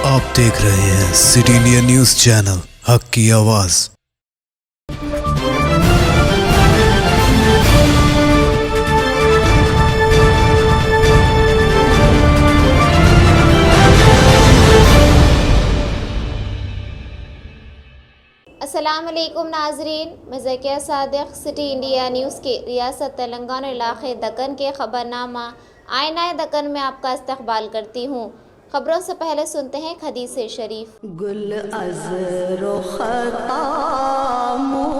आप देख रहे हैं सिटी इंडिया न्यूज़ चैनल, हक की आवाज़। अस्सलामुअलैकुम नाजरीन, मैं Zakia Sadiq city India news के रियासत तेलंगाना इलाक़े दक्कन के ख़बरनामा आईना दक्कन में आपका इस्तक़बाल करती हूँ। ख़बरों से पहले सुनते हैं हदीस शरीफ। गुल अज़रो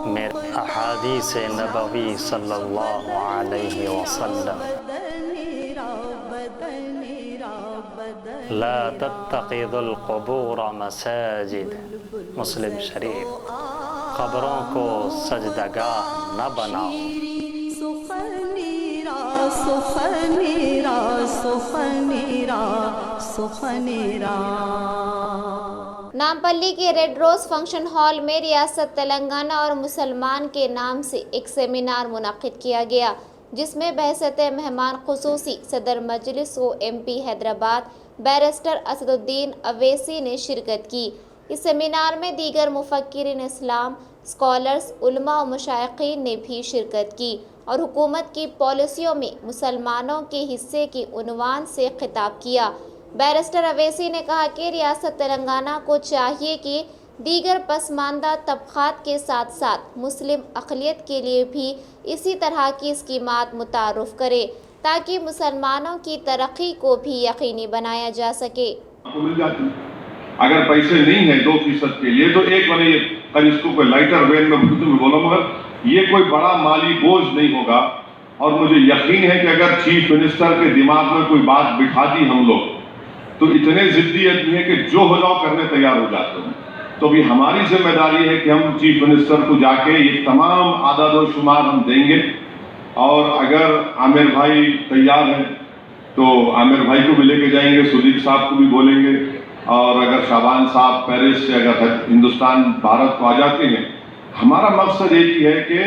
में अहादीस नबवी सल्लल्लाहु अलैहि वसल्लम ला तत्तखिज़ुल क़ुबूर मसाजिद, मुस्लिम शरीफ। क़ब्रों को सजदगाह न बनाओ। नामपल्ली के रेड रोज़ फंक्शन हॉल में रियासत तेलंगाना और मुसलमान के नाम से एक सेमिनार मुनक़्क़िद किया गया, जिसमें बहसत मेहमान ख़ुसूसी सदर मजलिस व MP हैदराबाद बैरिस्टर असदुद्दीन अवैसी ने शिरकत की। इस सेमिनार में दीगर मुफ़क्किरीन इस्लाम, स्कॉलर्स, उलमा और मुशाइखीन ने भी शिरकत की और हुकूमत की पॉलिसियों में मुसलमानों के हिस्से के उन्वान से खिताब किया। बैरिस्टर अवैसी ने कहा कि रियासत तेलंगाना को चाहिए कि दीगर पसमानदा तबक़ात के साथ साथ मुस्लिम अक़लियत के लिए भी इसी तरह की स्कीमात मुतारुफ़ करे, ताकि मुसलमानों की तरक्की को भी यकीनी बनाया जा सके। अगर पैसे नहीं है 2% के लिए तो एक बने कल इसको कोई लाइटर वेन में उर्दू में बोला, मगर ये कोई बड़ा माली बोझ नहीं होगा। और मुझे यकीन है कि अगर चीफ मिनिस्टर के दिमाग में कोई बात बिठा दी हम लोग, तो इतने जिद्दी आदमी है कि जो हो जाओ करने तैयार हो जाते हैं। तो भी हमारी जिम्मेदारी है कि हम चीफ मिनिस्टर को जाके ये तमाम आदाद व शुमार हम देंगे। और अगर आमिर भाई तैयार हैं तो आमिर भाई को भी लेके जाएंगे, सुदीप साहब को भी बोलेंगे। और अगर शाबान साहब पेरिस से अगर हिंदुस्तान भारत को आ जाते हैं, हमारा मकसद एक ही है कि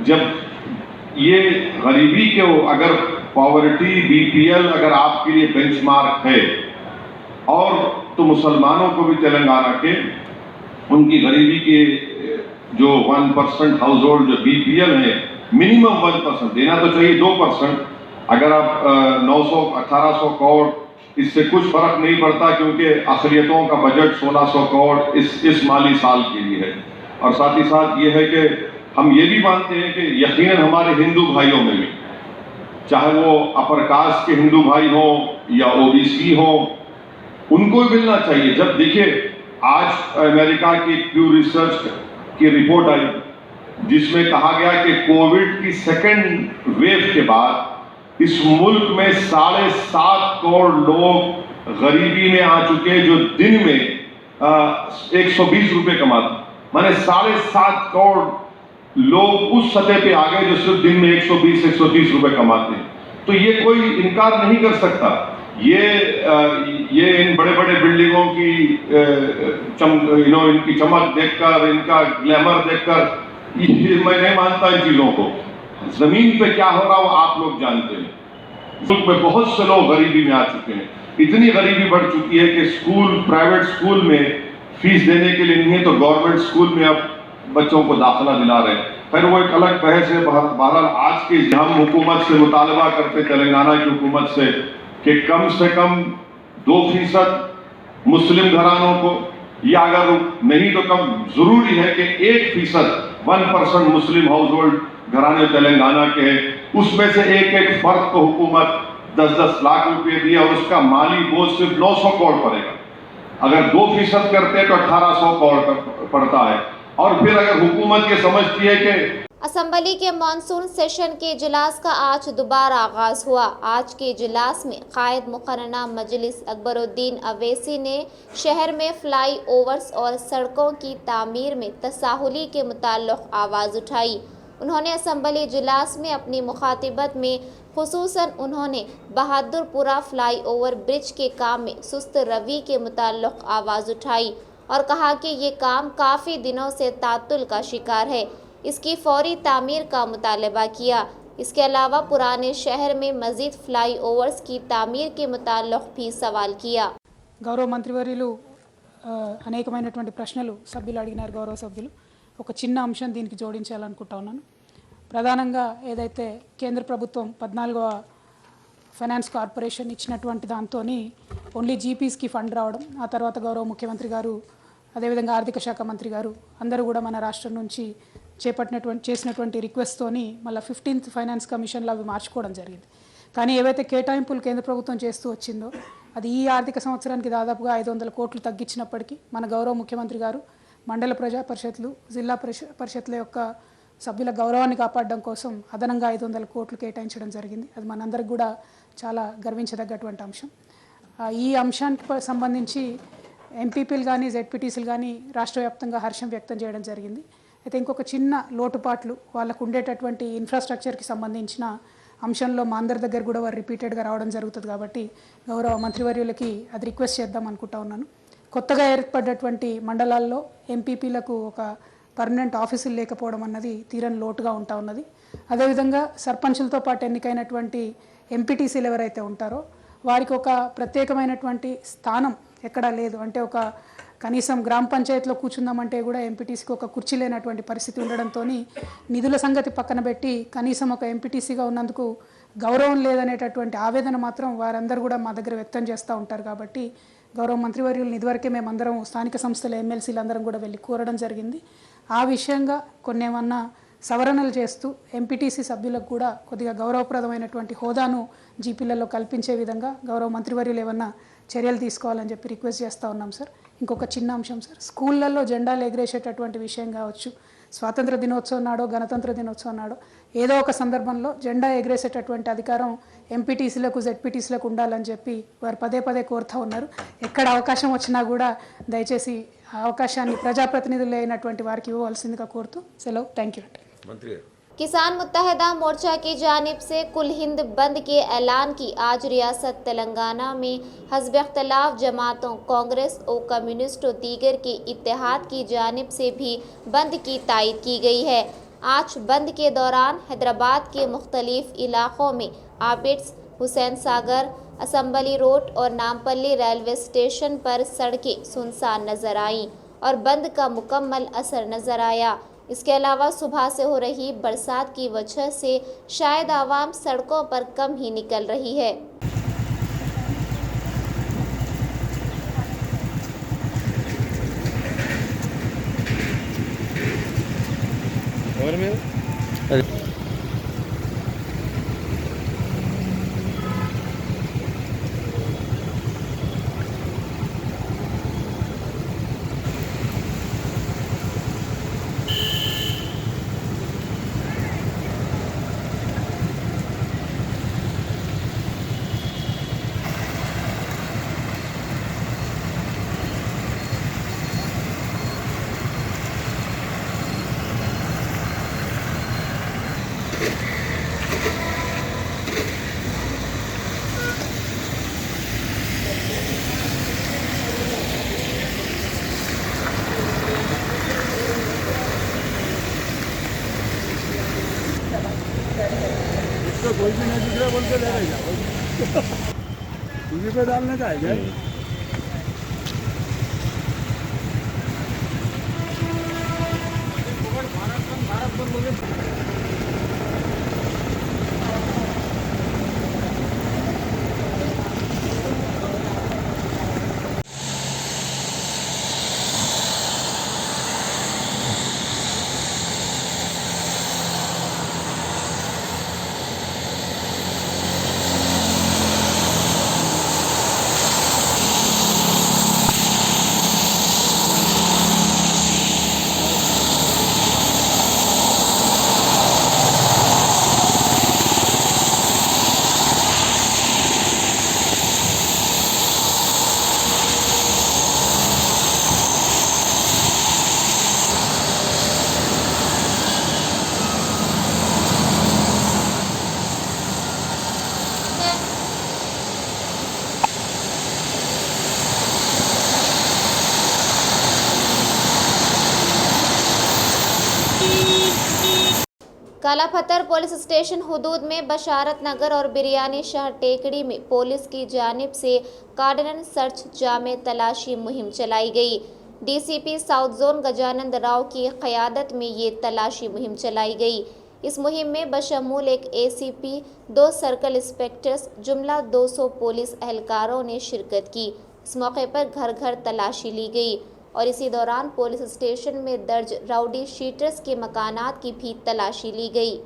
जब ये गरीबी के अगर पॉवर्टी BPL अगर आपके लिए बेंचमार्क है, और तो मुसलमानों को भी तेलंगाना के उनकी गरीबी के जो 1% हाउस होल्ड जो BPL है, मिनिमम 1% देना तो चाहिए 2%। अगर आप 900-1800 करोड़, इससे कुछ फर्क नहीं पड़ता, क्योंकि अक़लियतों का बजट 1600 करोड़ इस माली साल के लिए है। और साथ ही साथ ये है कि हम ये भी मानते हैं कि यकीनन हमारे हिंदू भाइयों में भी, चाहे वो अपर कास्ट के हिंदू भाई हो या OBC हो, उनको भी मिलना चाहिए। जब देखिए आज अमेरिका की प्यू रिसर्च की रिपोर्ट आई, जिसमें कहा गया कि कोविड की सेकेंड वेव के बाद इस मुल्क में 7.5 करोड़ लोग गरीबी में आ चुके, जो दिन में 120 रुपए कमाते। माने 7.5 करोड़ लोग उस सतह पे आ गए जो सिर्फ दिन में 120-130 रुपए कमाते हैं। तो ये कोई इनकार नहीं कर सकता। ये इन बड़े बड़े बिल्डिंगों की इनकी चमक देखकर, इनका ग्लैमर देखकर मैं नहीं मानता इन चीजों को। जमीन पे क्या हो रहा हो आप लोग जानते हैं। मुल्क में बहुत से लोग गरीबी में आ चुके हैं। इतनी गरीबी बढ़ चुकी है कि स्कूल, प्राइवेट स्कूल में फीस देने के लिए नहीं है, तो गवर्नमेंट स्कूल में अब बच्चों को दाखिला दिला रहे हैं। फिर वो एक अलग बहस है। बहरहाल आज के हम हुकूमत से मुतालबा करते, तेलंगाना की हुकूमत से कम 2% मुस्लिम घरानों को, या अगर नहीं तो कम जरूरी है कि 1% मुस्लिम हाउस होल्ड घराने तेलंगाना के हैं, उसमें से एक फर्द को हुकूमत 10-10 लाख रुपए दिए और उसका माली बोझ सिर्फ 900 करोड़ पड़ेगा। अगर 2% करते हैं तो 1800 करोड़ पड़ता है। और फिर अगर हुकूमत ये समझती है कि असम्बली के मानसून सेशन के इजलास का आज दोबारा आगाज़ हुआ। आज के इजलास में कायद मुकर्रना मजलिस अकबरुद्दीन अवैसी ने शहर में फ्लाई ओवर्स और सड़कों की तामीर में तसाहुली के मुताल्लिक़ आवाज़ उठाई। उन्होंने असम्बली इजलास में अपनी मुखातिबत में खुसूसन उन्होंने बहादुरपुरा फ्लाई ओवर ब्रिज के काम में सुस्त रवि के मुताल्लिक़ आवाज़ उठाई और कहा कि ये काम काफ़ी दिनों से तातुल का शिकार है, इसकी फौरी तामीर का मुतालबा किया। इसके अलावा पुराने शहर में मज़ीद फ्लाई ओवर्स की तामीर के मुताल्लिक़ भी सवाल किया। గౌరవ మంత్రివర్యులు అనేకమైనటువంటి ప్రశ్నలు సభ్యులు అడిగినారు. గౌరవ సభ్యులు ఒక చిన్న అంశం దీనికి జోడించాలనుకుంటా ఉన్నాను. ప్రధానంగా ఏదైతే కేంద్ర ప్రభుత్వం 14వ ఫైనాన్స్ కార్పొరేషన్ ఇచ్చినటువంటి దాంతో ఓన్లీ జీపీస్కి ఫండ్ రావడం, ఆ తర్వాత గౌరవ ముఖ్యమంత్రి గారు అదేవిధంగా ఆర్థిక శాఖ మంత్రి గారు అందరూ కూడా మన రాష్ట్రం నుంచి చేసినటువంటి రిక్వెస్ట్తోని మళ్ళీ 15th ఫైనాన్స్ కమిషన్లో అవి మార్చుకోవడం జరిగింది. కానీ ఏవైతే కేటాయింపులు కేంద్ర ప్రభుత్వం చేస్తూ వచ్చిందో అది ఈ ఆర్థిక సంవత్సరానికి దాదాపుగా 500 కోట్లు తగ్గించినప్పటికీ మన గౌరవ ముఖ్యమంత్రి గారు మండల ప్రజా పరిషత్లు, జిల్లా పరిషత్ల యొక్క సభ్యుల గౌరవాన్ని కాపాడడం కోసం అదనంగా 500 కోట్లు కేటాయించడం జరిగింది. అది మనందరికి కూడా చాలా గర్వించదగ్గటువంటి అంశం. ఈ అంశానికి సంబంధించి ఎంపీపీలు కానీ జెడ్పీటీసీలు కానీ రాష్ట్ర వ్యాప్తంగా హర్షం వ్యక్తం చేయడం జరిగింది. అయితే ఇంకొక చిన్న లోటుపాట్లు వాళ్ళకు ఉండేటటువంటి ఇన్ఫ్రాస్ట్రక్చర్కి సంబంధించిన అంశంలో మా అందరి దగ్గర కూడా వారు రిపీటెడ్గా రావడం జరుగుతుంది. కాబట్టి గౌరవ మంత్రివర్యులకి అది రిక్వెస్ట్ చేద్దాం అనుకుంటా ఉన్నాను. కొత్తగా ఏర్పడ్డటువంటి మండలాల్లో ఎంపీపీలకు ఒక పర్మనెంట్ ఆఫీసులు లేకపోవడం అన్నది తీరని లోటుగా ఉంటా ఉన్నది. అదేవిధంగా సర్పంచులతో పాటు ఎన్నికైనటువంటి ఎంపీటీసీలు ఎవరైతే ఉంటారో వారికి ఒక ప్రత్యేకమైనటువంటి స్థానం ఎక్కడా లేదు. అంటే ఒక కనీసం గ్రామ పంచాయతీలో కూర్చుందామంటే కూడా ఎంపీటీసీకి ఒక కుర్చీ లేనటువంటి పరిస్థితి ఉండడంతో నిధుల సంగతి పక్కన పెట్టి కనీసం ఒక ఎంపీటీసీగా ఉన్నందుకు గౌరవం లేదనేటటువంటి ఆవేదన మాత్రం వారందరూ కూడా మా దగ్గర వ్యక్తం చేస్తూ ఉంటారు. కాబట్టి గౌరవ మంత్రివర్యులు ఇదివరకే మేమందరం స్థానిక సంస్థల ఎమ్మెల్సీలు అందరం కూడా వెళ్ళి కోరడం జరిగింది. ఆ విషయంగా కొన్ని ఏమన్నా సవరణలు చేస్తూ ఎంపీటీసీ సభ్యులకు కూడా కొద్దిగా గౌరవప్రదమైనటువంటి హోదాను జీపీలలో కల్పించే విధంగా గౌరవ మంత్రివర్యులు ఏమన్నా చర్యలు తీసుకోవాలని చెప్పి రిక్వెస్ట్ చేస్తూ ఉన్నాం సార్. ఇంకొక చిన్న అంశం సార్, స్కూళ్ళల్లో జెండాలు ఎగరేసేటటువంటి విషయం కావచ్చు, స్వాతంత్ర దినోత్సవం నాడో గణతంత్ర దినోత్సవం నాడో ఏదో ఒక సందర్భంలో జెండా ఎగరేసేటటువంటి అధికారం ఎంపీటీసీలకు జెడ్పీటీసీలకు ఉండాలని చెప్పి వారు పదే పదే కోరుతూ ఉన్నారు. ఎక్కడ అవకాశం వచ్చినా కూడా దయచేసి ఆ అవకాశాన్ని ప్రజాప్రతినిధులు అయినటువంటి వారికి ఇవ్వవలసిందిగా కోరుతూ సెలవు. Thank you. किसान मुत्तहिदा मोर्चा की जानिब से कुल हिंद बंद के ऐलान की आज रियासत तेलंगाना में हस्ब इख्तलाफ जमातों, कांग्रेस और कम्युनिस्ट और दीगर के इत्तेहाद की जानिब से भी बंद की तायद की गई है। आज बंद के दौरान हैदराबाद के मुख्तलिफ इलाक़ों में आबिड्स, हुसैन सागर, असम्बली रोड और नामपल्ली रेलवे स्टेशन पर सड़कें सुनसान नजर आईं और बंद का मुकम्मल असर नजर आया। इसके अलावा सुबह से हो रही बरसात की वजह से शायद आवाम सड़कों पर कम ही निकल रही है। कोई भी नहीं दिख रहा बोल के ले रहा टीवी पे डालने का है क्या? कालापत्थर पुलिस स्टेशन हुदूद में बशारत नगर और बिरयानी शाह टेकड़ी में पुलिस की जानिब से कार्डिनल सर्च जामे तलाशी मुहिम चलाई गई। DCP south zone Gajanand Rao की क़यादत में ये तलाशी मुहिम चलाई गई। इस मुहिम में बशमूल एक एसीपी, 2 सर्कल इंस्पेक्टर्स जुमला 200 पुलिस एहलकारों ने शिरकत की। इस मौके पर घर घर तलाशी ली गई और इसी दौरान पुलिस स्टेशन में दर्ज राउडी शीटर्स के मकानात की भी तलाशी ली गई।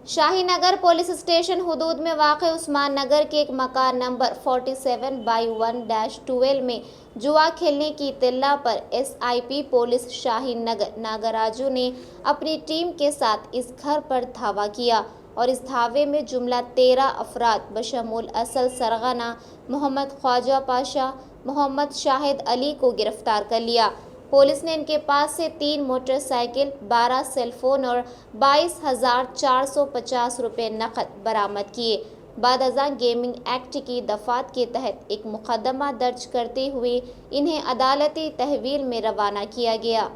शाही नगर पुलिस स्टेशन हुदूद में वाक़ उस्मान नगर के एक मकान नंबर 47/1-12 में जुआ खेलने की इत्तला पर SIP पुलिस शाही नगर नागराजू ने अपनी टीम के साथ इस घर पर धावा किया और इस धावे में जुमला 13 अफराद बशमूल असल सरगना मोहम्मद ख्वाजा पाशा, मोहम्मद शाहिद अली को गिरफ्तार कर लिया। पुलिस ने इनके पास से 3 मोटरसाइकिल, 12 सेलफोन और 22,450 रुपये नकद बरामद किए। बाद अज़ां गेमिंग एक्ट की दफ़ात के तहत एक मुकदमा दर्ज करते हुए इन्हें अदालती तहवील में रवाना किया गया।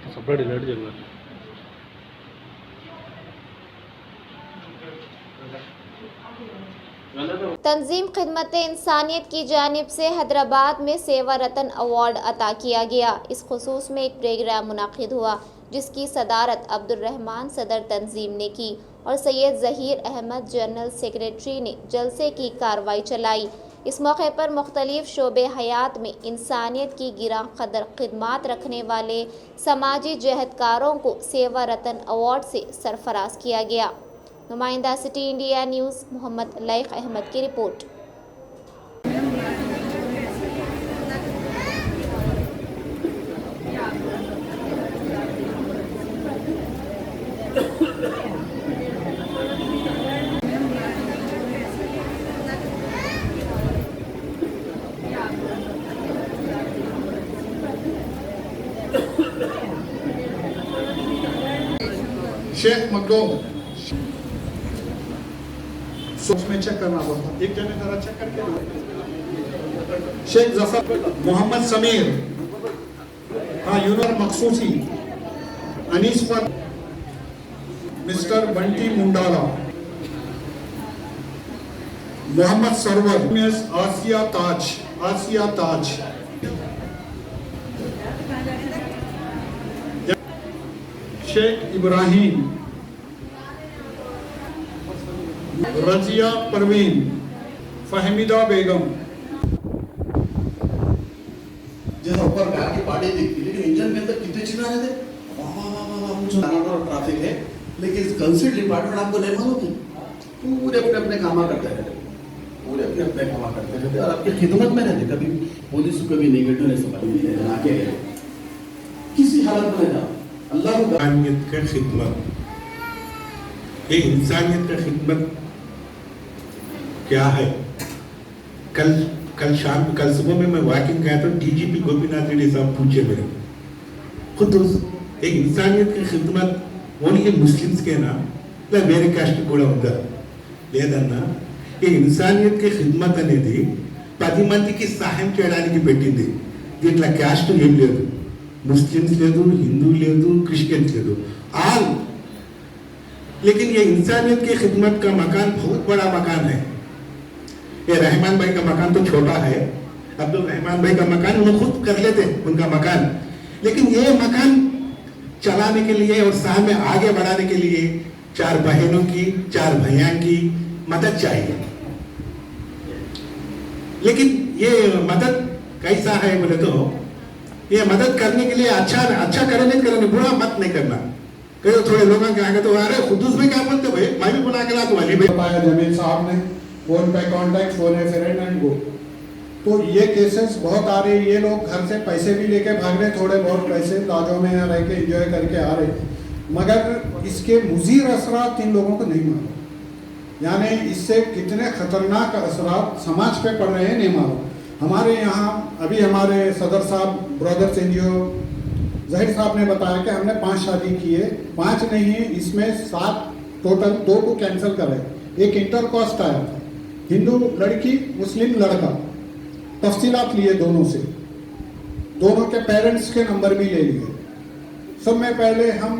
separate alert जरूर तंजीम खिदमत इंसानियत की जानिब से हैदराबाद में सेवा रतन अवार्ड अता किया गया। इस खुसूस में एक प्रोग्राम मुनाकिद हुआ जिसकी सदारत अब्दुर्रहमान सदर तंजीम ने की और सैयद ज़हीर अहमद जनरल सेक्रेटरी ने जलसे की कार्रवाई चलाई। इस मौके पर मुख्तलिफ शोबे हयात में इंसानियत की गिरां कदर खिदमात रखने वाले समाजी जहदकारों को सेवा रतन अवार्ड से सरफराज किया गया। नुमाइंदा city India news Mohammad Laiq Ahmad की रिपोर्ट। शेख मखदूम में चेक करना पड़ता, एक जने जरा चेक करके दो। शेख जफर, मोहम्मद समीर, हाँ यूनर मखसूसी, अनीस पर मिस्टर बंटी मुंडाला, मोहम्मद सरवर, मिस आसिया ताज, शेख इब्राहिम, रजिया परवीन, फहमीदा बेगम। जैसा ऊपर कार की पार्टी दिखती लेकिन इंजन के अंदर कितने चिल्ला रहे थे, वाह ट्रैफिक है, लेकिन कंसिल डिपार्टमेंट आपको नहीं मालूम है, पूरे अपने काम करते रहते, और आपकी खिदमत में रहते, कभी पुलिस को कभी नेगेटिव नहीं समझ आके किसी हालत में रहता। अल्लाह इंसानियत का खिदमत, ये इंसानियत का खिदमत क्या है? कल सुबह में मैं वॉकिंग गया तो DGP गोपीनाथ रेड्डी साहब पूछे मेरे खुद एक इंसानियत की खिदमत ओनली मुस्लिम्स के ना వేరే కాస్ట్ కూడా ఉందా లేదన్నా ఈ ఇన్సానియత్ కి ఖిద్మత్ అనేది 10 మందికి సహాయం చేయడానికి పెట్టింది. దీంట్లో క్యాస్ట్ ఏం లేదు, मुस्लिम्स లేదు, हिंदू లేదు, क्रिश्चियंस లేదు, आल. लेकिन ये इंसानियत की खिदमत का मकान बहुत बड़ा मकान है. ये रहमान भाई का मकान तो छोटा है, अब्दुल रहमान भाई का मकान वो खुद कर लेते उनका मकान, लेकिन ये मकान चलाने के लिए और साल में आगे बढ़ाने के लिए 4 बहनों की 4 भैया की मदद चाहिए. लेकिन ये मदद कैसा है बोले तो, ये मदद करने के लिए अच्छा करने बुरा मत नहीं करना. कई थोड़े लोग आगे तो अरे खुदूस में क्या बोलते भाई, मैं भी बुला के ला दूं अली भाई. बताया जमील साहब ने, फोन पे contact, phone A friend and go. तो ये केसेस बहुत आ रहे. ये लोग घर से पैसे भी लेके भाग रहे, थोड़े बहुत पैसे लाजों में रह के एंजॉय करके आ रहे, मगर इसके मुज़ीर असरात इन लोगों को नहीं मालूम. यानी इससे कितने खतरनाक असरात समाज पे पड़ रहे हैं नहीं मालूम. हमारे यहाँ अभी हमारे सदर साहब ब्रदर्स एनजीओ जहीर साहब ने बताया कि हमने 5 शादी किए, 5 नहीं इसमें 7 टोटल, 2 को कैंसिल करे. एक इंटरकास्ट आया था, हिंदू लड़की मुस्लिम लड़का, तफसीलात लिए दोनों से, दोनों के पेरेंट्स के नंबर भी ले लिए. सब में पहले हम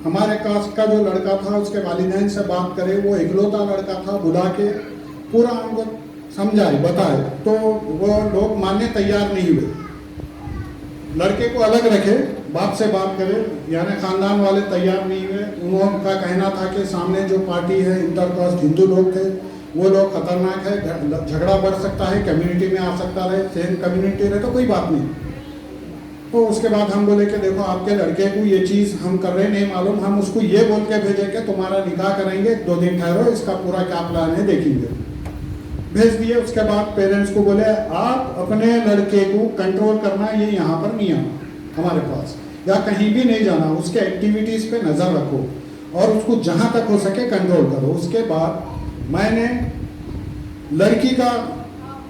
हमारे कास्ट का जो लड़का था उसके वालिदैन से बात करें. वो इकलौता लड़का था, बुला के पूरा उनको समझाए बताए, तो वो लोग मानने तैयार नहीं हुए. लड़के को अलग रखे, बाप से बात करे, यानी खानदान वाले तैयार नहीं हुए. उनका कहना था कि सामने जो पार्टी है इंटरकास्ट हिंदू लोग थे, वो लोग खतरनाक है, झगड़ा बढ़ सकता है, कम्युनिटी में आ सकता है, सेम कम्युनिटी रहे तो कोई बात नहीं. तो उसके बाद हम बोले कि देखो आपके लड़के को ये चीज़ हम कर रहे नहीं मालूम, हम उसको ये बोल के भेजे कि तुम्हारा निकाह करेंगे, 2 दिन ठहरो, इसका पूरा क्या प्लान है देखेंगे. भेज दिए. उसके बाद पेरेंट्स को बोले आप अपने लड़के को कंट्रोल करना, ये यहाँ पर नहीं आना हमारे पास, या कहीं भी नहीं जाना, उसके एक्टिविटीज़ पे नज़र रखो और उसको जहाँ तक हो सके कंट्रोल करो. उसके बाद मैंने लड़की का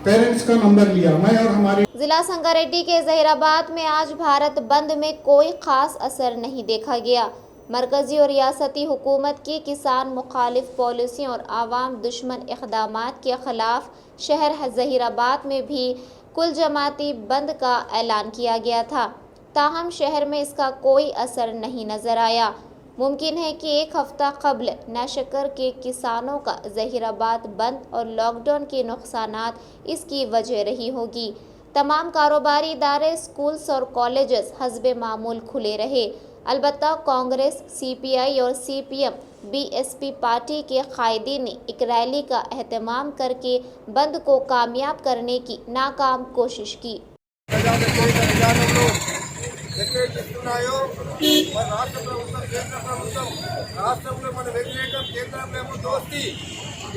पेरेंट्स का नंबर लिया, मैं और हमारी. जिला संगारेड्डी के जहीराबाद में आज भारत बंद में कोई खास असर नहीं देखा गया. मरकजी और रियासती हुकूमत की किसान मुखालिफ पॉलिसियों और आवाम दुश्मन इक़दामात के ख़िलाफ़ शहर जहीराबाद में भी कुल जमाती बंद का ऐलान किया गया था, ताहम शहर में इसका कोई असर नहीं नज़र आया. मुमकिन है कि 1 हफ़्ता कबल नाशकर के किसानों का जहीराबाद बंद और लॉकडाउन के नुकसानात इसकी वजह रही होगी. तमाम कारोबारी इदारे, स्कूल्स और कॉलेजेस हस्बे मामूल खुले रहे. अलबत्ता कांग्रेस, CPI और CPM BSP पार्टी के कायदीन ने एक रैली का एहतमाम करके बंद को कामयाब करने की नाकाम कोशिश की.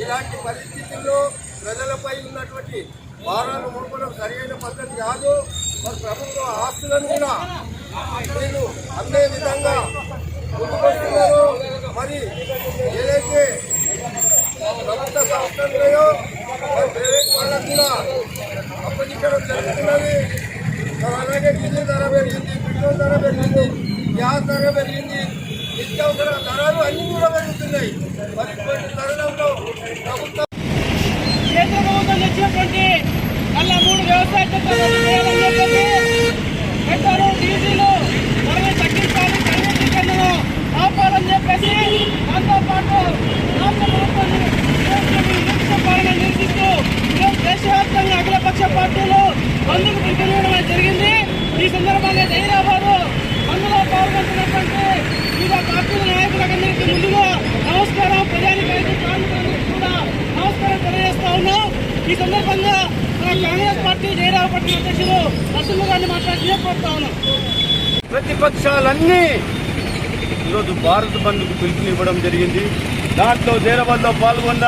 ఇలాంటి పరిస్థితుల్లో ప్రజలపై ఉన్నటువంటి భారాలు మోపడం సరైన పద్ధతి కాదు. మరి ప్రభుత్వ ఆస్తులను కూడా వీళ్ళు అదే విధంగా ముందుకొస్తున్నారు. మరి ఏదైతే ప్రభుత్వ సంస్థలు ఉన్నాయో మరి ప్రైవేట్ వాళ్ళకు కూడా అప్పగించడం జరుగుతున్నది. అలాగే డీజిల్ ధర పెరిగింది, పెట్రోల్ ధర పెరిగింది, గ్యాస్ ధర పెరిగింది, నిత్యావసర ధరలు అన్నీ కూడా పెరుగుతున్నాయి. మరి ఇటువంటి తరుణంలో ప్రభుత్వం కేంద్ర ప్రభుత్వం తెచ్చినటువంటి మళ్ళా 3 వ్యవసాయ చట్టాలను చేయాలని చెప్పి పెట్రోలు, డీజిల్ ధరలు తగ్గించాలి, ప్రైవేటీకరణను ఆపాలని చెప్పేసి దాంతో పాటు రాష్ట్ర ప్రభుత్వాన్ని పాలన నిరసిస్తూ దేశవ్యాప్తంగా అఖిలపక్ష పార్టీలు బంద్కు పిలుపునివ్వడం జరిగింది. ఈ సందర్భంగా జహీరాబాద్ బంద్లో పాల్గొంటున్నటువంటి వివిధ పార్టీల నాయకులందరికీ ముందుగా నమస్కారం, ప్రజానికానికి, కార్మికులకు కూడా నమస్కారం తెలియజేస్తా ఉన్నాం. ఈ సందర్భంగా కాంగ్రెస్ పార్టీ జహీరాబాద్ పట్టణ అధ్యక్షులు అసలు గారిని మాట్లాడి కోరుతా ఉన్నాం. ప్రతిపక్షాలన్నీ ఈరోజు భారత్ బంద్కు పిలుపునివ్వడం జరిగింది. దాంట్లో జహీరాబాద్లో పాల్గొన్న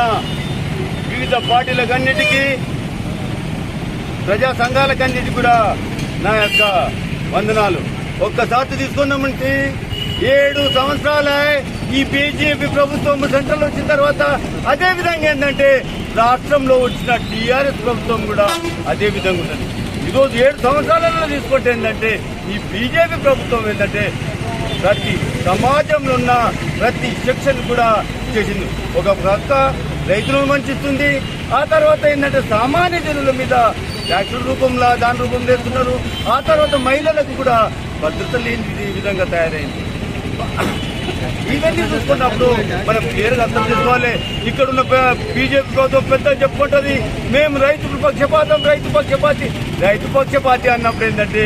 వివిధ పార్టీలకన్నిటికీ, ప్రజా సంఘాలకన్నిటికీ కూడా నా యొక్క వందనాలు. ఒక్కసారి తీసుకున్నామంటే 7 సంవత్సరాల ఈ బీజేపీ ప్రభుత్వం సెంట్రల్ వచ్చిన తర్వాత అదే విధంగా ఏంటంటే రాష్ట్రంలో వచ్చిన టీఆర్ఎస్ ప్రభుత్వం కూడా అదే విధంగా ఉంటుంది. ఈరోజు 7 సంవత్సరాలలో తీసుకుంటే ఏంటంటే ఈ బీజేపీ ప్రభుత్వం ఏంటంటే ప్రతి సమాజంలో ఉన్న ప్రతి సెక్షన్ కూడా చేసింది. ఒక పక్క రైతులను వంచిస్తుంది, ఆ తర్వాత ఏంటంటే సామాన్య జనుల మీద ట్యాక్సుల రూపంలో దాని రూపంలో చేస్తున్నారు. ఆ తర్వాత మహిళలకు కూడా భద్రత లేని విధంగా తయారైంది. ఇవన్నీ చూసుకున్నప్పుడు మనం క్లియర్గా అర్థం చేసుకోవాలి. ఇక్కడున్న బీజేపీ ప్రభుత్వం పెద్ద చెప్పుకుంటుంది మేము రైతు పక్షపాతి అన్నప్పుడు ఏంటంటే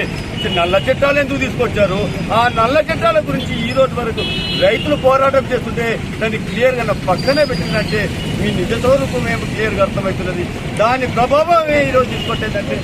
నల్ల చట్టాలు ఎందుకు తీసుకొచ్చారు? ఆ నల్ల చట్టాల గురించి ఈ రోజు వరకు రైతులు పోరాటం చేస్తుంటే దాన్ని క్లియర్గా పక్కనే పెట్టిందంటే మీ నిజ స్వరూపం ఏమో క్లియర్గా అర్థమవుతున్నది. దాని ప్రభావమే ఈరోజు తీసుకుంటేందంటే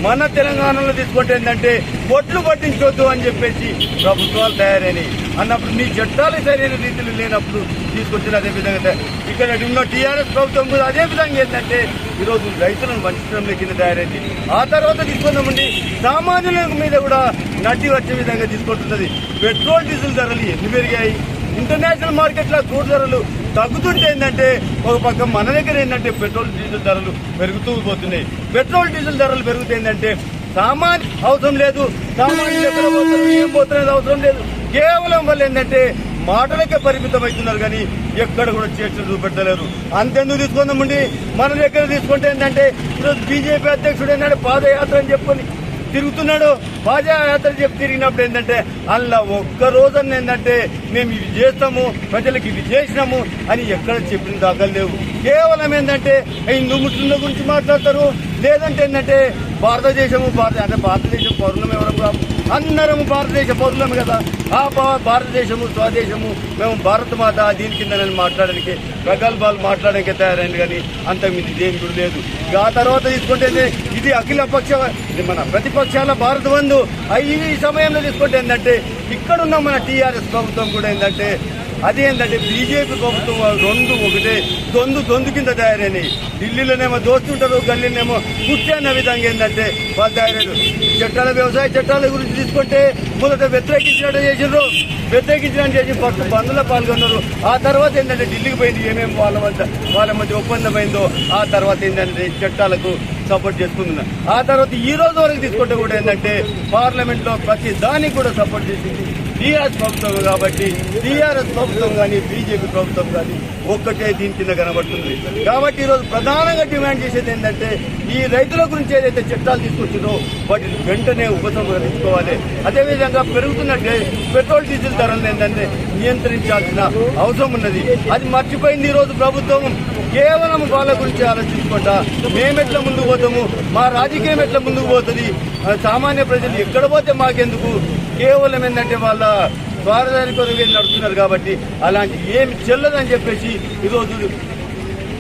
మన తెలంగాణలో తీసుకుంటేందంటే బొట్లు పట్టించొద్దు అని చెప్పేసి ప్రభుత్వాలు తయారైనవి అన్నప్పుడు నీ చట్టాలు సరైన రీతిలో లేనప్పుడు తీసుకొచ్చిన అదే విధంగా ఇక్కడ ఉన్న టీఆర్ఎస్ ప్రభుత్వం కూడా అదే విధంగా ఏంటంటే ఈరోజు రైతులను వంచడం కింద తయారైంది. ఆ తర్వాత తీసుకుందామండి సామాన్యుల మీద కూడా నడ్డి వచ్చే విధంగా తీసుకుంటున్నది. పెట్రోల్ డీజిల్ ధరలు ఎన్ని పెరిగాయి? ఇంటర్నేషనల్ మార్కెట్లో క్రూడ్ ధరలు తగ్గుతుంటే ఏంటంటే ఒక పక్క మన దగ్గర ఏంటంటే పెట్రోల్ డీజిల్ ధరలు పెరుగుతూ పోతున్నాయి. పెట్రోల్ డీజిల్ ధరలు పెరుగుతాయి ఏంటంటే సామాన్య అవసరం లేదు, సామాన్యులు ఎక్కడ పోతున్నారు ఏం పోతున్నది అవసరం లేదు. కేవలం వల్ల ఏంటంటే మాటలకే పరిమితం అవుతున్నారు కానీ ఎక్కడ కూడా చర్చలు చూపెట్టలేరు. అంతెందుకు తీసుకుందామండి మన దగ్గర తీసుకుంటే ఏంటంటే ఈరోజు బీజేపీ అధ్యక్షుడు ఏంటంటే పాదయాత్ర అని చెప్పుకొని తిరుగుతున్నాడు. పాదయాత్ర చెప్పి తిరిగినప్పుడు ఏంటంటే అలా ఒక్క రోజున ఏంటంటే మేము ఇవి చేస్తాము ప్రజలకు ఇవి చేసినాము అని ఎక్కడ చెప్పిన దాఖలు లేవు. కేవలం ఏంటంటే హిందూ ముస్లింల గురించి మాట్లాడతారు. లేదంటే ఏంటంటే భారతదేశం పౌరులం ఎవరు అందరం భారతదేశ పౌరులమే కదా. ఆ భారతదేశము స్వదేశము మేము భారత మాత దీని కింద మాట్లాడడానికి ప్రగల్భాలు మాట్లాడడానికి తయారైంది కానీ అంతకుమించి దేని కూడా లేదు. ఆ తర్వాత తీసుకుంటే ఇది అఖిల పక్ష మన ప్రతిపక్షాల భారత బంధు ఈ సమయంలో తీసుకుంటే ఏంటంటే ఇక్కడున్న మన టీఆర్ఎస్ ప్రభుత్వం కూడా ఏంటంటే అదేంటంటే బీజేపీ ప్రభుత్వం రెండు ఒకటే దొందు కింద తయారైనవి. ఢిల్లీలోనేమో దోస్తుంటారు, గల్లీనేమో కుర్చీ విధంగా ఏంటంటే వాళ్ళు తయారయ్యారు. చట్టాల వ్యవసాయ చట్టాల గురించి తీసుకుంటే మొదట వ్యతిరేకించినట్టు చేసి ఫస్ట్ బంద్లో పాల్గొన్నారు. ఆ తర్వాత ఏంటంటే ఢిల్లీకి పోయింది ఏమేమి వాళ్ళ మధ్య ఒప్పందం అయిందో ఆ తర్వాత ఏంటంటే చట్టాలకు సపోర్ట్ చేసుకుంటున్నారు. ఆ తర్వాత ఈ రోజు వరకు తీసుకుంటే కూడా ఏంటంటే పార్లమెంట్ లో ప్రతి దానికి కూడా సపోర్ట్ చేసింది టీఆర్ఎస్ ప్రభుత్వం. కాబట్టి టీఆర్ఎస్ ప్రభుత్వం కానీ బీజేపీ ప్రభుత్వం కానీ ఒక్కటే దీని కింద కనబడుతుంది. కాబట్టి ఈరోజు ప్రధానంగా డిమాండ్ చేసేది ఏంటంటే ఈ రైతుల గురించి ఏదైతే చట్టాలు తీసుకొచ్చిందో వాటిని వెంటనే ఉపసంహరించుకోవాలి. అదేవిధంగా పెరుగుతున్న పెట్రోల్ డీజిల్ ధరలను ఏంటంటే నియంత్రించాల్సిన అవసరం ఉన్నది. అది మర్చిపోయింది ఈరోజు ప్రభుత్వం. కేవలం వాళ్ళ గురించి ఆలోచించకుండా మేమెట్లా ముందుకు పోతాము, మా రాజకీయం ఎట్లా ముందుకు పోతుంది, సామాన్య ప్రజలు ఎక్కడ పోతే మాకెందుకు, కేవలం ఏంటంటే వాళ్ళ స్వార్థానికి కొరకు నడుస్తున్నారు. కాబట్టి అలాంటి ఏమి చెల్లదని చెప్పేసి ఈరోజు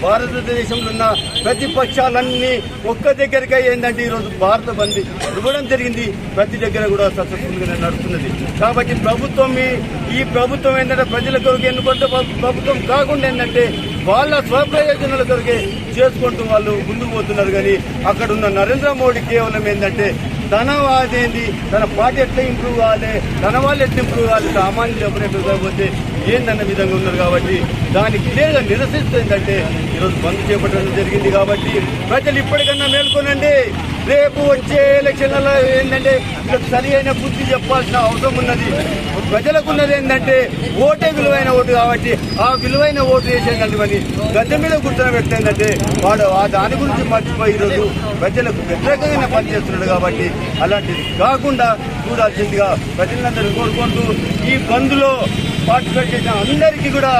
భారతదేశంలో ఉన్న ప్రతిపక్షాలన్నీ ఒక్క దగ్గరగా ఏంటంటే ఈరోజు భారత బంద్ ఇవ్వడం జరిగింది. ప్రతి దగ్గర కూడా సక్సెస్ఫుల్గా నడుస్తున్నది. కాబట్టి ఈ ప్రభుత్వం ఏంటంటే ప్రజల కొరకు ఎన్నుకుంటే ప్రభుత్వం కాకుండా ఏంటంటే వాళ్ళ స్వప్రయోజనాల కొరకే చేసుకుంటూ వాళ్ళు ముందుకు పోతున్నారు. కానీ అక్కడ ఉన్న నరేంద్ర మోడీ కేవలం ఏంటంటే తన పార్టీ ఎట్లా ఇంప్రూవ్ కావాలి, తన వాళ్ళు ఎట్లా ఇంప్రూవ్ కావాలి, సామాన్యులు ఎవరు ఇంప్రూవ్ కాకపోతే ఏందన్న విధంగా ఉన్నారు. కాబట్టి దానికి క్లియర్గా నిరసిస్తూ ఏంటంటే ఈరోజు బంద్ చేపట్టడం జరిగింది. కాబట్టి ప్రజలు ఇప్పటికన్నా మేల్కొనండి. రేపు వచ్చే ఎలక్షన్లలో ఏంటంటే సరి అయిన బుద్ధి చెప్పాల్సిన అవసరం ఉన్నది. ప్రజలకు ఉన్నది ఏంటంటే ఓటే విలువైన ఓటు. కాబట్టి ఆ విలువైన ఓటు వేసేటటువంటి గద్దె మీద కూర్చొని పెట్టేందంటే వాడు దాని గురించి మర్చిపోయి ఈరోజు ప్రజలకు వ్యతిరేకంగా పనిచేస్తున్నాడు. కాబట్టి అలాంటిది కాకుండా చూడాల్సిందిగా ప్రజలందరూ కోరుకుంటూ ఈ బంద్లో పార్టిసిపేట్ చేసిన అందరికీ కూడా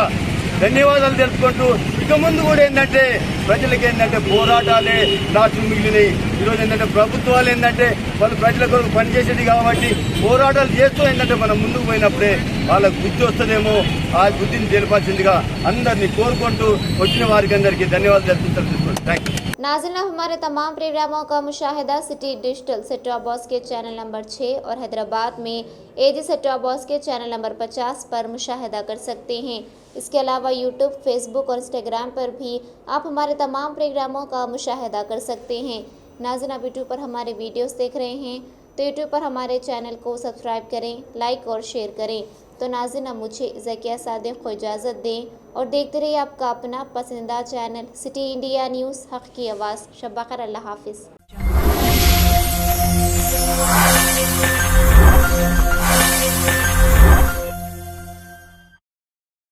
ధన్యవాదాలు తెలుపుకుంటూ ఇక ముందు కూడా ఏంటంటే ప్రజలకి ఏంటంటే పోరాటాలే లాస్ట్ మిగిలినాయి. ఈరోజు ఏంటంటే ప్రభుత్వాలు ఏంటంటే వాళ్ళు ప్రజల కొరకు పనిచేసేది కాబట్టి పోరాటాలు చేస్తూ ఏంటంటే మనం ముందుకు పోయినప్పుడే వాళ్ళకు బుద్ధి వస్తుందేమో ఆ బుద్ధిని తెలిపాల్సిందిగా అందరినీ కోరుకుంటూ వచ్చిన వారికి అందరికీ ధన్యవాదాలు తెలుపుతున్నాను. Thank you. नाज़रीन, हमारे तमाम प्रोग्रामों का मुशाहिदा city digital set top box के चैनल नंबर 6 और हैदराबाद में एजी सेट टॉप बॉक्स के चैनल नंबर 50 पर मुशाहिदा कर सकते हैं। इसके अलावा यूट्यूब, फेसबुक और इंस्टाग्राम पर भी आप हमारे तमाम प्रोग्रामों का मुशाहिदा कर सकते हैं। नाज़रीन, आप यूट्यूब पर हमारे वीडियोस देख रहे हैं तो यूट्यूब पर हमारे चैनल को सब्सक्राइब करें, लाइक और शेयर करें। तो नाज़रीन, अब मुझे ज़किया सादिक को इजाज़त दें और देखते रहिए आपका अपना पसंदीदा चैनल सिटी इंडिया न्यूज़, हक़ की आवाज़। शब बख़ैर, अल्लाह हाफ़िज़।